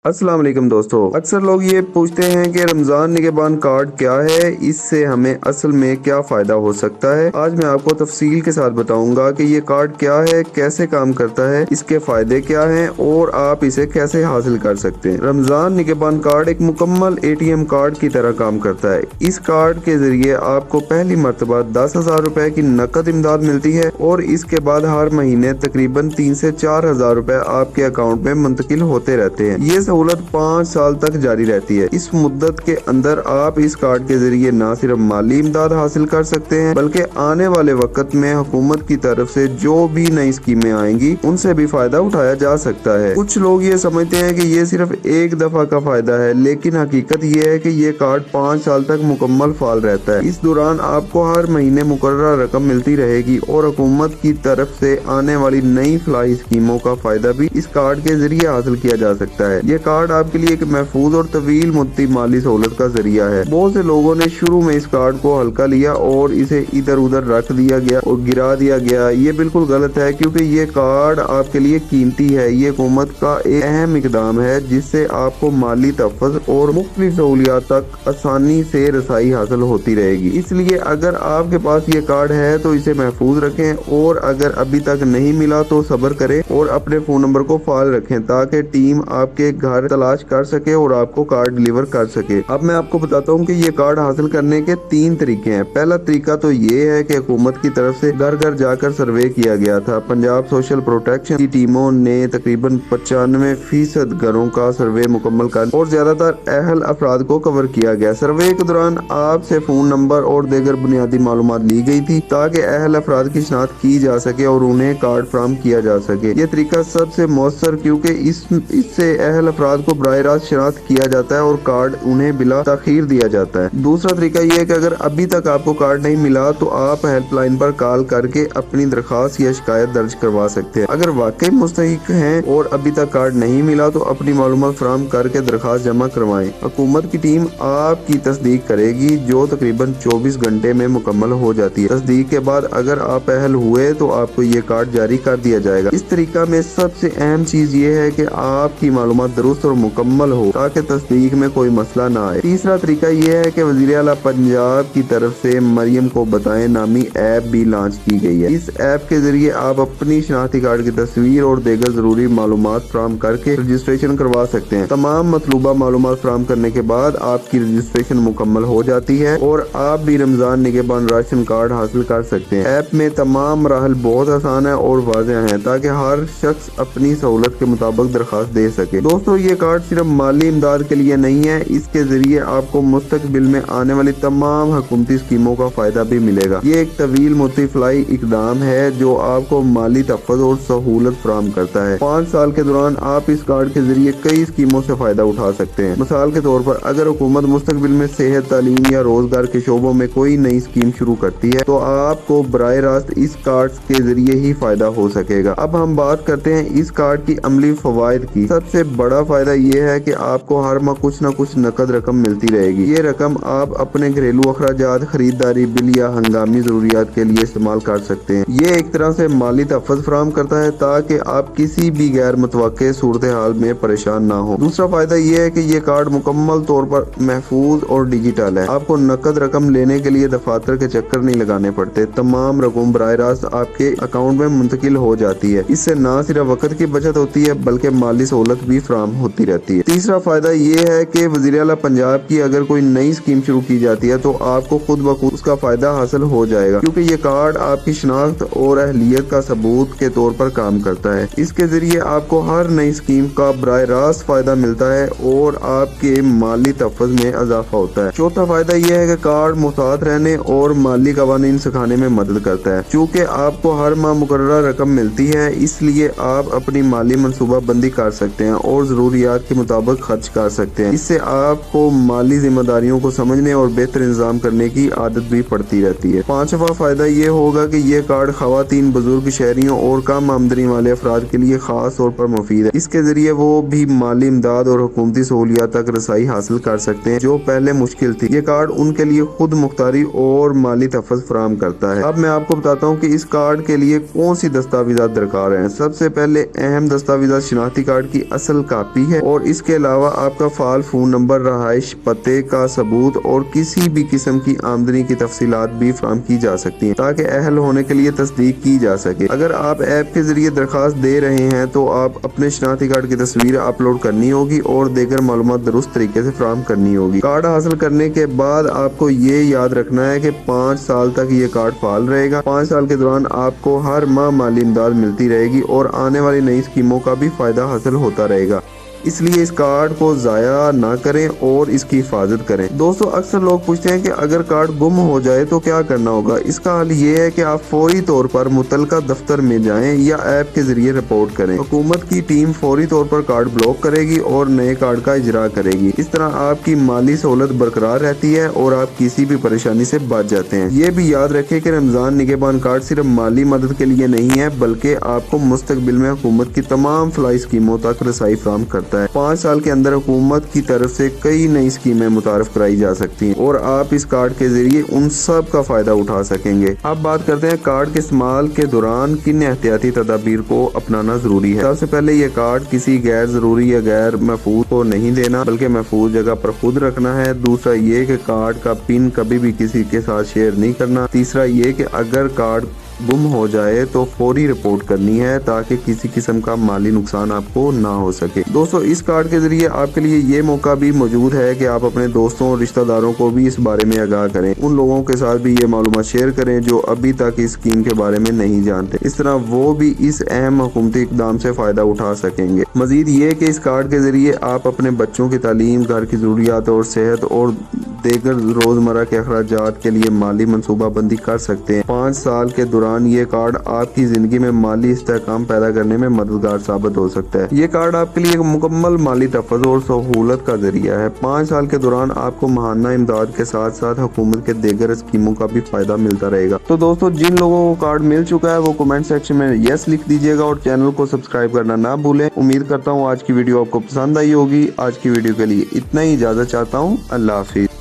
अस्सलाम वालेकुम दोस्तों। अक्सर लोग ये पूछते हैं कि रमज़ान निगहबान कार्ड क्या है, इससे हमें असल में क्या फ़ायदा हो सकता है। आज मैं आपको तफसील के साथ बताऊंगा कि ये कार्ड क्या है, कैसे काम करता है, इसके फ़ायदे क्या हैं और आप इसे कैसे हासिल कर सकते हैं। रमज़ान निगहबान कार्ड एक मुकम्मल ATM कार्ड की तरह काम करता है। इस कार्ड के ज़रिए आपको पहली मरतबा 10,000 रुपए की नकद इमदाद मिलती है और इसके बाद हर महीने तकरीबन 3 से 4,000 रुपए आपके अकाउंट में मुंतकिल होते रहते हैं। ये सहूलत 5 साल तक जारी रहती है। इस मुद्दत के अंदर आप इस कार्ड के जरिए न सिर्फ माली इमदाद हासिल कर सकते हैं बल्कि आने वाले वक्त में हुकूमत की तरफ से जो भी नई स्कीमें आएंगी उनसे भी फायदा उठाया जा सकता है। कुछ लोग ये समझते हैं कि ये सिर्फ एक दफा का फायदा है, लेकिन हकीकत ये है कि ये कार्ड 5 साल तक मुकम्मल फाल रहता है। इस दौरान आपको हर महीने मुकर्रर रकम मिलती रहेगी और हुकूमत की तरफ से आने वाली नई फलाही स्कीमों का फायदा भी इस कार्ड के जरिए हासिल किया जा सकता है। ये कार्ड आपके लिए एक महफूज और तवील मुद्दती माली सहूलत का जरिया है। बहुत से लोगों ने शुरू में इस कार्ड को हल्का लिया और इसे इधर उधर रख दिया गया और गिरा दिया गया। ये बिल्कुल गलत है, क्योंकि ये कार्ड आपके लिए कीमती है। ये हुकूमत का एक अहम इकदाम है जिससे आपको माली तहफ़्फ़ुज़ और मुख्तलिफ सहूलियात तक आसानी से रसाई हासिल होती रहेगी। इसलिए अगर आपके पास ये कार्ड है तो इसे महफूज रखें और अगर अभी तक नहीं मिला तो सब्र करें और अपने फोन नंबर को फाल रखें ताकि टीम आपके घर तलाश कर सके और आपको कार्ड डिलीवर कर सके। अब मैं आपको बताता हूँ कि ये कार्ड हासिल करने के 3 तरीके हैं। पहला तरीका तो ये है कि हुकूमत की तरफ से घर घर जाकर सर्वे किया गया था। पंजाब सोशल प्रोटेक्शन की टीमों ने तकरीबन 95% घरों का सर्वे मुकम्मल कर और ज्यादातर अहल अफराद को कवर किया गया। सर्वे के दौरान आपसे फोन नंबर और दीगर बुनियादी मालूमात ली गई थी ताकि अहल अफराद की शनाख्त की जा सके और उन्हें कार्ड फराहम किया जा सके। ये तरीका सबसे मौसर, क्योंकि इससे अहल अफराद को बराह रास्त शनाख्त किया जाता है और कार्ड उन्हें बिला ताखीर दिया जाता है। दूसरा तरीका यह है कि अगर अभी तक आपको कार्ड नहीं मिला तो आप हेल्पलाइन पर कॉल करके अपनी दरखास्त या शिकायत दर्ज करवा सकते हैं। अगर वाकई मुस्तहिक हैं और अभी तक कार्ड नहीं मिला तो अपनी मालूमात फराहम करके दरखास्त जमा करवाएं। हुकूमत की टीम आपकी तस्दीक करेगी जो तकरीबन 24 घंटे में मुकम्मल हो जाती है। तस्दीक के बाद अगर आप अहल हुए तो आपको ये कार्ड जारी कर दिया जाएगा। इस तरीका में सबसे अहम चीज ये है कि आपकी मालूमात दुरुस्त और मुकम्मल हो ताकि तस्दीक में कोई मसला ना आए। तीसरा तरीका ये है कि वज़ीर आला पंजाब की तरफ से मरियम को बताएं नामी ऐप भी लॉन्च की गई है। इस ऐप के जरिए आप अपनी शनाख्ती कार्ड की तस्वीर और दीगर जरूरी मालूमात फराहम करके रजिस्ट्रेशन करवा सकते हैं। तमाम मतलूबा मालूमात फराहम करने के बाद आपकी रजिस्ट्रेशन मुकम्मल हो जाती है और आप भी रमजान निगहबान राशन कार्ड हासिल कर सकते हैं। ऐप में तमाम मराहल बहुत आसान है और वाज़ेह है ताकि हर शख्स अपनी सहूलत के मुताबिक दरखास्त दे सके। दोस्तों, ये कार्ड सिर्फ माली इमदाद के लिए नहीं है, इसके जरिए आपको मुस्तकबिल में आने वाली तमाम हुकूमती स्कीमों का फायदा भी मिलेगा। ये एक तवील मुद्दती फलाही इकदाम है जो आपको माली तहफ़्फ़ुज़ और सहूलत फराहम करता है। 5 साल के दौरान आप इस कार्ड के जरिए कई स्कीमों से फायदा उठा सकते हैं। मिसाल के तौर पर अगर हुकूमत मुस्तकबिल में सेहत, तालीम या रोजगार के शोबों में कोई नई स्कीम शुरू करती है तो आपको बराह रास्त इस कार्ड के जरिए ही फायदा हो सकेगा। अब हम बात करते हैं इस कार्ड की अमली फवायद की। सबसे बड़ा फायदा ये है कि आपको हर माह कुछ न कुछ नकद रकम मिलती रहेगी। ये रकम आप अपने घरेलू अखराजात, खरीदारी, बिल या हंगामी जरूरियात के लिए इस्तेमाल कर सकते हैं। ये एक तरह से माली तहफ़्फ़ुज़ फराहम करता है ताकि आप किसी भी गैर मुतवक्के सूरत हाल में परेशान ना हो। दूसरा फायदा ये है कि ये कार्ड मुकम्मल तौर पर महफूज और डिजिटल है। आपको नकद रकम लेने के लिए दफातर के चक्कर नहीं लगाने पड़ते। तमाम रकम बराह रास्त आपके अकाउंट में मुंतकिल हो जाती है। इससे न सिर्फ वक्त की बचत होती है बल्कि माली सहूलत भी फराहम होती रहती है। तीसरा फायदा ये है कि वज़ीर आला पंजाब की अगर कोई नई स्कीम शुरू की जाती है तो आपको खुद ब खुद उसका फायदा हासिल हो जाएगा, क्योंकि ये कार्ड आपकी शनाख्त और अहलियत का सबूत के तौर पर काम करता है। इसके जरिए आपको हर नई स्कीम का बराह रास्त फायदा मिलता है और आपके माली तहफ़्फ़ुज़ में इजाफा होता है। चौथा फायदा यह है कि कार्ड मुहतात रहने और माली कवानीन सिखाने में मदद करता है। चूँकि आपको हर माह मुकर्रर रकम मिलती है, इसलिए आप अपनी माली मनसूबा बंदी कर सकते हैं और जरूरियात के मुताबिक खर्च कर सकते हैं। इससे आपको माली जिम्मेदारियों को समझने और बेहतर इंतजाम करने की आदत भी पड़ती रहती है। पांचवा फायदा ये होगा कि ये कार्ड खवातीन, बुजुर्ग, शहरियों और कम आमदनी वाले अफराद के लिए खास तौर पर मुफीद है। इसके जरिए वो भी माली इमदाद और हुकूमती सहूलियात तक रसाई हासिल कर सकते हैं जो पहले मुश्किल थी। ये कार्ड उनके लिए खुद मुख्तारी और माली तहफ़्फ़ुज़ फराहम करता है। अब मैं आपको बताता हूँ कि इस कार्ड के लिए कौन सी दस्तावेज़ात दरकार हैं। सबसे पहले अहम दस्तावेज़ात शनाख्ती कार्ड की असल कापी आती है। और इसके अलावा आपका फाल, फोन नंबर, रहाइश पते का सबूत और किसी भी किस्म की आमदनी की तफसीलात भी फराहम की जा सकती है ताकि अहल होने के लिए तस्दीक की जा सके। अगर आप ऐप के जरिए दरखास्त दे रहे हैं तो आप अपने शनाख्ती कार्ड की तस्वीर अपलोड करनी होगी और देगर मालूमात दुरुस्त तरीके से फराहम करनी होगी। कार्ड हासिल करने के बाद आपको ये याद रखना है कि 5 साल तक ये कार्ड फाल रहेगा। 5 साल के दौरान आपको हर माह माली इमदाद मिलती रहेगी और आने वाली नई स्कीमों का भी फायदा हासिल होता रहेगा। इसलिए इस कार्ड को ज़ाया ना करें और इसकी हिफाजत करें। दोस्तों, अक्सर लोग पूछते हैं कि अगर कार्ड गुम हो जाए तो क्या करना होगा। इसका हल ये है कि आप फौरी तौर पर मुतलका दफ्तर में जाएं या ऐप के जरिए रिपोर्ट करें। हुकूमत की टीम फौरी तौर पर कार्ड ब्लॉक करेगी और नए कार्ड का इजरा करेगी। इस तरह आपकी माली सहूलत बरकरार रहती है और आप किसी भी परेशानी से बच जाते हैं। ये भी याद रखें कि रमजान निगहबान कार्ड सिर्फ माली मदद के लिए नहीं है, बल्कि आपको मुस्तकबिल में हुकूमत की तमाम फलाही स्कीमों तक रसाई फराहम करता है। 5 साल के अंदर हुकूमत की तरफ से कई नई स्कीमें मुतारफ कराई जा सकती हैं और आप इस कार्ड के जरिए उन सब का फायदा उठा सकेंगे। अब बात करते हैं कार्ड के इस्तेमाल के दौरान किन एहतियाती तदाबीर को अपनाना जरूरी है। सबसे पहले ये कार्ड किसी गैर जरूरी या गैर महफूज को नहीं देना, बल्कि महफूज जगह पर खुद रखना है। दूसरा ये कि कार्ड का पिन कभी भी किसी के साथ शेयर नहीं करना। तीसरा ये कि अगर कार्ड गुम हो जाए तो फौरी रिपोर्ट करनी है ताकि किसी किस्म का माली नुकसान आपको ना हो सके। दोस्तों, इस कार्ड के जरिए आपके लिए ये मौका भी मौजूद है कि आप अपने दोस्तों और रिश्तेदारों को भी इस बारे में आगाह करें। उन लोगों के साथ भी ये मालूमात शेयर करें जो अभी तक इस स्कीम के बारे में नहीं जानते। इस तरह वो भी इस अहम हुकूमती इक़दाम से फायदा उठा सकेंगे। मजीद ये कि इस कार्ड के जरिए आप अपने बच्चों की तालीम, घर की जरूरियात और सेहत और देगर रोजमर्रा के अखराजात के लिए माली मनसूबाबंदी कर सकते हैं। 5 साल के दौरान ये कार्ड आपकी जिंदगी में माली इस्तेहकाम पैदा करने में मददगार साबित हो सकता है। ये कार्ड आपके लिए एक मुकम्मल माली तहफ़्फ़ुज़ और सहूलत का जरिया है। 5 साल के दौरान आपको माहाना इमदाद के साथ साथ हुकूमत के देगर स्कीमों का भी फायदा मिलता रहेगा। तो दोस्तों, जिन लोगों को कार्ड मिल चुका है वो कमेंट सेक्शन में यस लिख दीजिएगा और चैनल को सब्सक्राइब करना ना भूलें। उम्मीद करता हूँ आज की वीडियो आपको पसंद आई होगी। आज की वीडियो के लिए इतना ही, इजाज़त चाहता हूँ। अल्लाह हाफिज़।